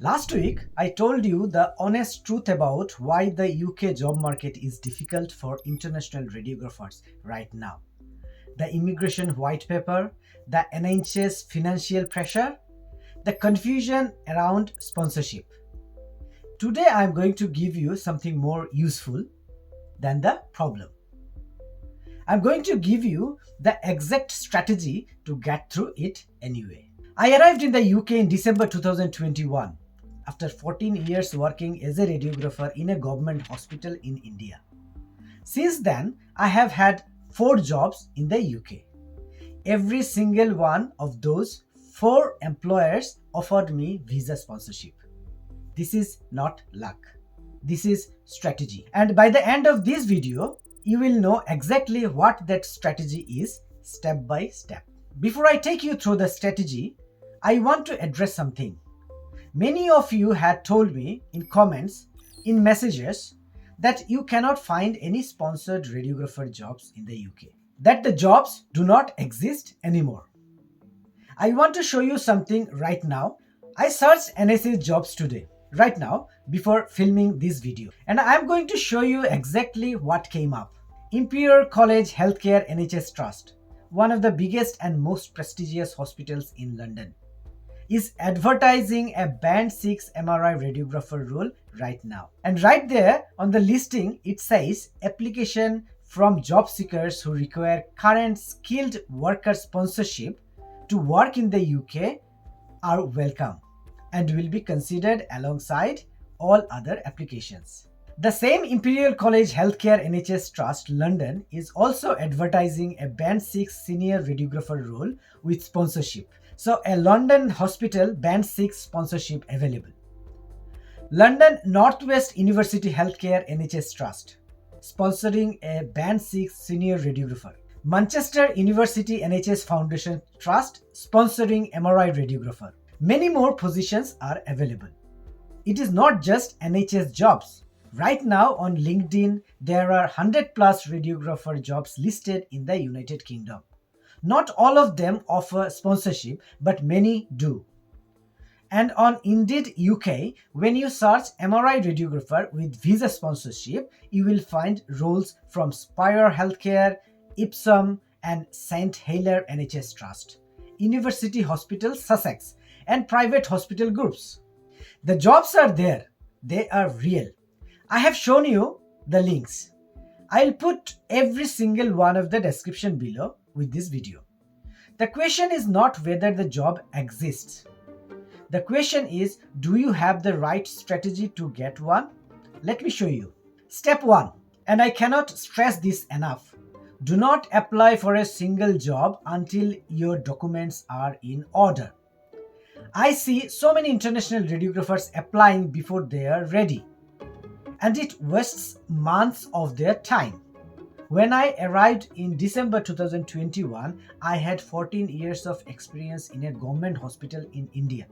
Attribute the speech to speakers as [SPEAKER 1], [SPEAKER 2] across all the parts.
[SPEAKER 1] Last week, I told you the honest truth about why the UK job market is difficult for international radiographers right now. The immigration white paper, the NHS financial pressure, the confusion around sponsorship. Today, I am going to give you something more useful than the problem. I'm going to give you the exact strategy to get through it anyway. I arrived in the UK in December 2021 after 14 years working as a radiographer in a government hospital in India. Since then, I have had 4 jobs in the UK. Every single one of those 4 employers offered me visa sponsorship. This is not luck. This is strategy. And by the end of this video, you will know exactly what that strategy is step by step. Before I take you through the strategy, I want to address something. Many of you had told me in comments, in messages, that you cannot find any sponsored radiographer jobs in the UK, that the jobs do not exist anymore. I want to show you something right now. I searched NHS jobs today, right now, before filming this video, and I'm going to show you exactly what came up. Imperial College Healthcare NHS Trust, one of the biggest and most prestigious hospitals in London, is advertising a band 6 MRI radiographer role right now. And right there on the listing, it says application from job seekers who require current skilled worker sponsorship to work in the UK are welcome and will be considered alongside all other applications. The same Imperial College Healthcare NHS Trust London is also advertising a band 6 senior radiographer role with sponsorship. So a London hospital band 6 sponsorship available. London Northwest University Healthcare NHS Trust sponsoring a band 6 senior radiographer. Manchester University NHS Foundation Trust sponsoring MRI radiographer. Many more positions are available. It is not just NHS jobs. Right now on LinkedIn, there are 100 plus radiographer jobs listed in the United Kingdom. Not all of them offer sponsorship, but many do. And on Indeed UK, when you search MRI radiographer with visa sponsorship, you will find roles from Spire Healthcare, Ipsum, and St. Helier NHS Trust, University Hospital Sussex, and private hospital groups. The jobs are there. They are real. I have shown you the links. I'll put every single one of the description below with this video. The question is not whether the job exists. The question is, do you have the right strategy to get one? Let me show you. Step 1, and I cannot stress this enough. Do not apply for a single job until your documents are in order. I see so many international radiographers applying before they are ready, and it wastes months of their time. When I arrived in December 2021, I had 14 years of experience in a government hospital in India.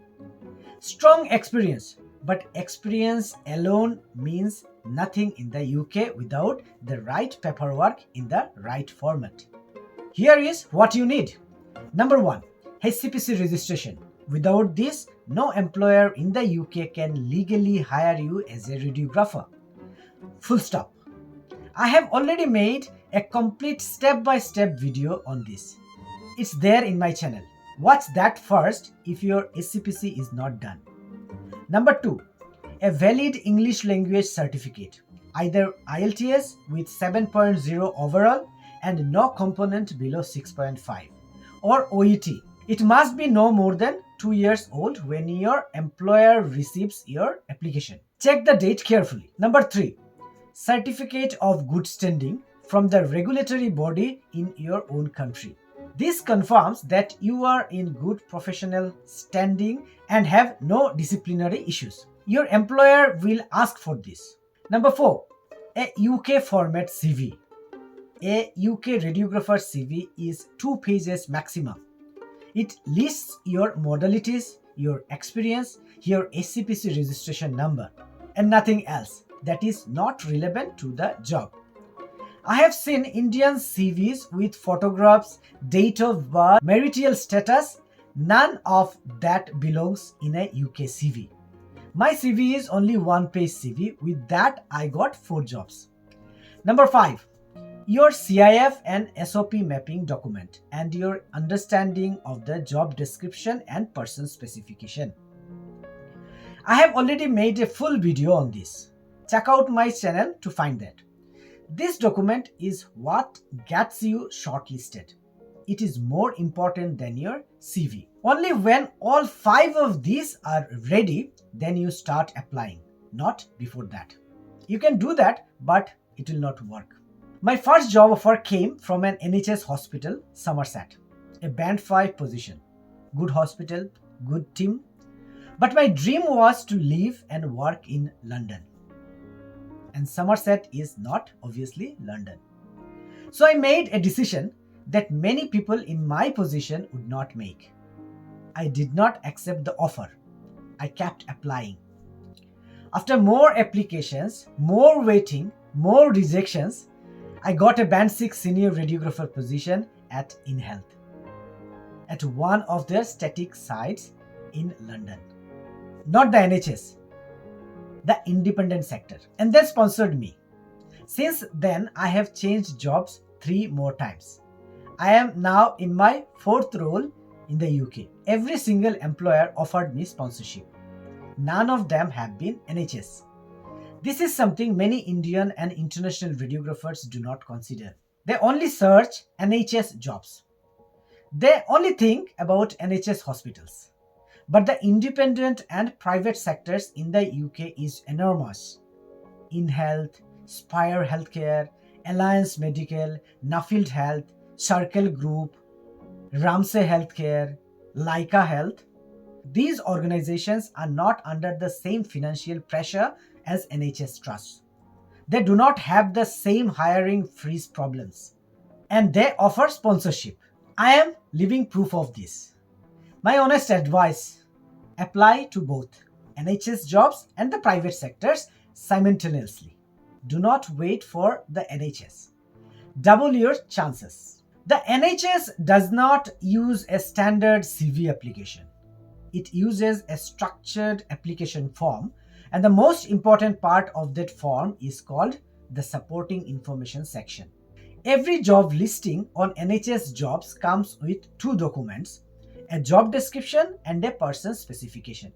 [SPEAKER 1] Strong experience, but experience alone means nothing in the UK without the right paperwork in the right format. Here is what you need. Number 1, HCPC registration. Without this, no employer in the UK can legally hire you as a radiographer. Full stop. I have already made a complete step-by-step video on this. It's there in my channel. Watch that first if your HCPC is not done. Number 2, a valid English language certificate, either IELTS with 7.0 overall and no component below 6.5, or OET. It must be no more than 2 years old when your employer receives your application. Check the date carefully. Number 3, certificate of good standing from the regulatory body in your own country. This confirms that you are in good professional standing and have no disciplinary issues. Your employer will ask for this. Number 4, a UK format CV. A UK radiographer CV is 2 pages maximum. It lists your modalities, your experience, your HCPC registration number, and nothing else that is not relevant to the job. I have seen Indian CVs with photographs, date of birth, marital status. None of that belongs in a UK CV. My CV is only one-page CV. With that, I got 4 jobs. Number 5. Your CIF and SOP mapping document and your understanding of the job description and person specification. I have already made a full video on this. Check out my channel to find that. This document is what gets you shortlisted. It is more important than your CV. Only when all 5 of these are ready, then you start applying, not before that. You can do that, but it will not work. My first job offer came from an NHS hospital, Somerset, a band 5 position. Good hospital, good team. But my dream was to live and work in London. And Somerset is not obviously London. So I made a decision that many people in my position would not make. I did not accept the offer. I kept applying. After more applications, more waiting, more rejections, I got a band 6 senior radiographer position at InHealth, at one of their static sites in London. Not the NHS, the independent sector. And they sponsored me. Since then, I have changed jobs 3 more times. I am now in my 4th role in the UK. Every single employer offered me sponsorship. None of them have been NHS. This is something many Indian and international radiographers do not consider. They only search NHS jobs. They only think about NHS hospitals. But the independent and private sectors in the UK is enormous. InHealth, Spire Healthcare, Alliance Medical, Nuffield Health, Circle Group, Ramsay Healthcare, Leica Health. These organizations are not under the same financial pressure as NHS trusts. They do not have the same hiring freeze problems. And they offer sponsorship. I am living proof of this. My honest advice: apply to both NHS jobs and the private sectors simultaneously. Do not wait for the NHS. Double your chances. The NHS does not use a standard CV application. It uses a structured application form, and the most important part of that form is called the supporting information section. Every job listing on NHS jobs comes with 2 documents: a job description and a person specification.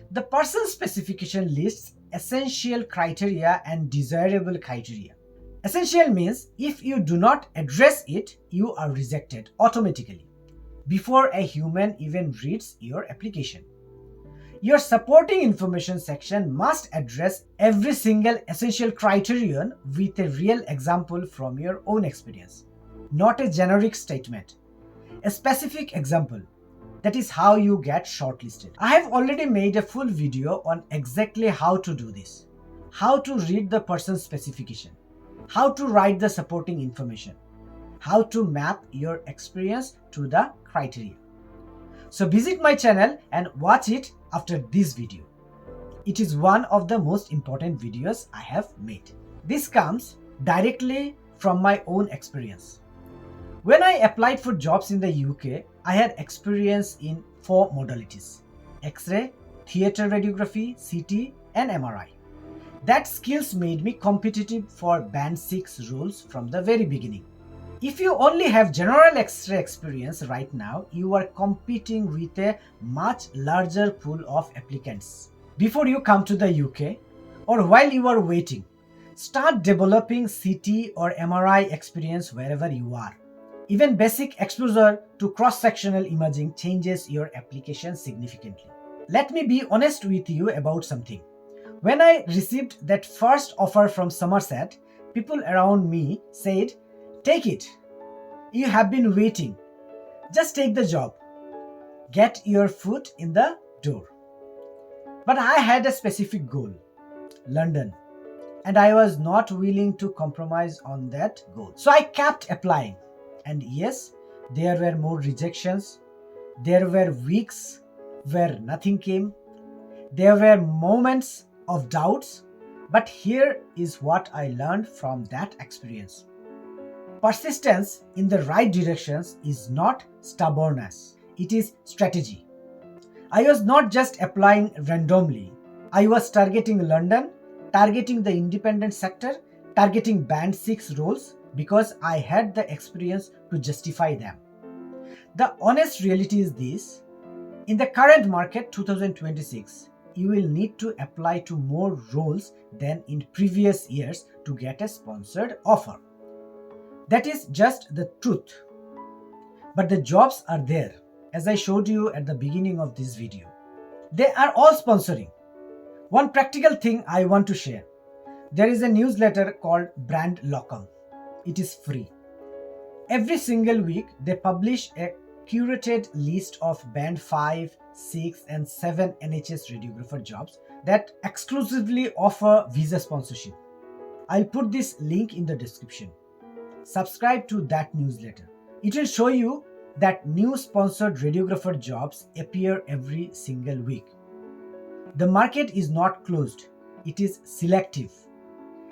[SPEAKER 1] The person specification lists essential criteria and desirable criteria. Essential means if you do not address it, you are rejected automatically before a human even reads your application. Your supporting information section must address every single essential criterion with a real example from your own experience, not a generic statement. A specific example. That is how you get shortlisted. I have already made a full video on exactly how to do this. How to read the person specification. How to write the supporting information. How to map your experience to the criteria. So visit my channel and watch it after this video. It is one of the most important videos I have made. This comes directly from my own experience. When I applied for jobs in the UK, I had experience in 4 modalities: X-ray, theatre radiography, CT, and MRI. That skills made me competitive for band 6 roles from the very beginning. If you only have general X-ray experience right now, you are competing with a much larger pool of applicants. Before you come to the UK, or while you are waiting, start developing CT or MRI experience wherever you are. Even basic exposure to cross-sectional imaging changes your application significantly. Let me be honest with you about something. When I received that first offer from Somerset, people around me said, "Take it. You have been waiting. Just take the job. Get your foot in the door." But I had a specific goal: London. And I was not willing to compromise on that goal. So I kept applying. And yes, there were more rejections. There were weeks where nothing came. There were moments of doubts. But here is what I learned from that experience. Persistence in the right directions is not stubbornness. It is strategy. I was not just applying randomly. I was targeting London, targeting the independent sector, targeting band 6 roles because I had the experience to justify them. The honest reality is this: in the current market 2026, you will need to apply to more roles than in previous years to get a sponsored offer. That is just the truth. But the jobs are there, as I showed you at the beginning of this video. They are all sponsoring. One practical thing I want to share. There is a newsletter called Brand Locum. It is free. Every single week, they publish a curated list of band 5, 6, and 7 NHS radiographer jobs that exclusively offer visa sponsorship. I'll put this link in the description. Subscribe to that newsletter. It will show you that new sponsored radiographer jobs appear every single week. The market is not closed, it is selective.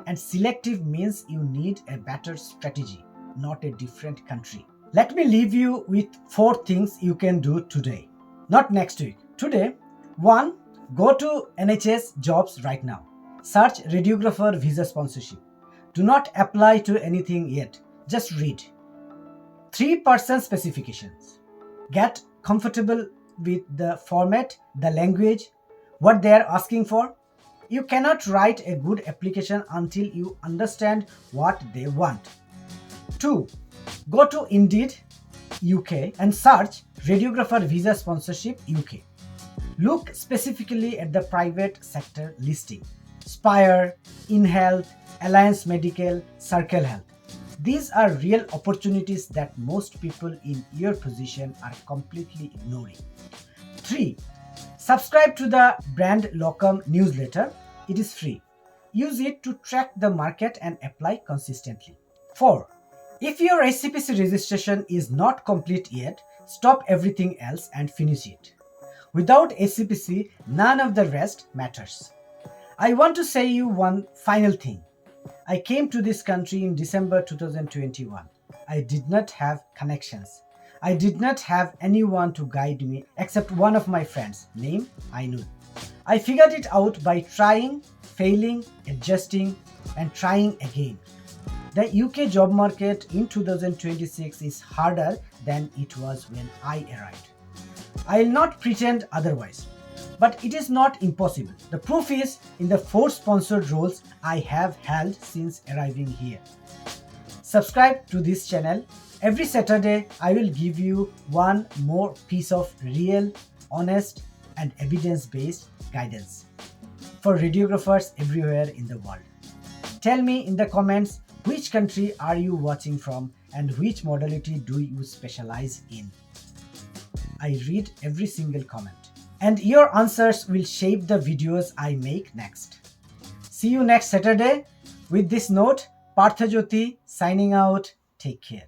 [SPEAKER 1] And selective means you need a better strategy, not a different country. Let me leave you with 4 things you can do today, not next week. Today, 1. Go to NHS jobs right now. Search radiographer visa sponsorship. Do not apply to anything yet, just read. 3% specifications. Get comfortable with the format, the language, what they are asking for. You cannot write a good application until you understand what they want. 2. Go to Indeed UK and search radiographer visa sponsorship UK. Look specifically at the private sector listing: Spire, InHealth, Alliance Medical, Circle Health. These are real opportunities that most people in your position are completely ignoring. 3. Subscribe to the Brand Locum newsletter. It is free. Use it to track the market and apply consistently. 4. If your ACPC registration is not complete yet, stop everything else and finish it. Without ACPC, none of the rest matters. I want to say you one final thing. I came to this country in December 2021. I did not have connections. I did not have anyone to guide me except one of my friends, named Ainul. I figured it out by trying, failing, adjusting, and trying again. The UK job market in 2026 is harder than it was when I arrived. I'll not pretend otherwise. But it is not impossible. The proof is in the 4 sponsored roles I have held since arriving here. Subscribe to this channel. Every Saturday, I will give you one more piece of real, honest, and evidence-based guidance for radiographers everywhere in the world. Tell me in the comments which country are you watching from and which modality do you specialize in. I read every single comment. And your answers will shape the videos I make next. See you next Saturday. With this note, Partha Jyoti signing out. Take care.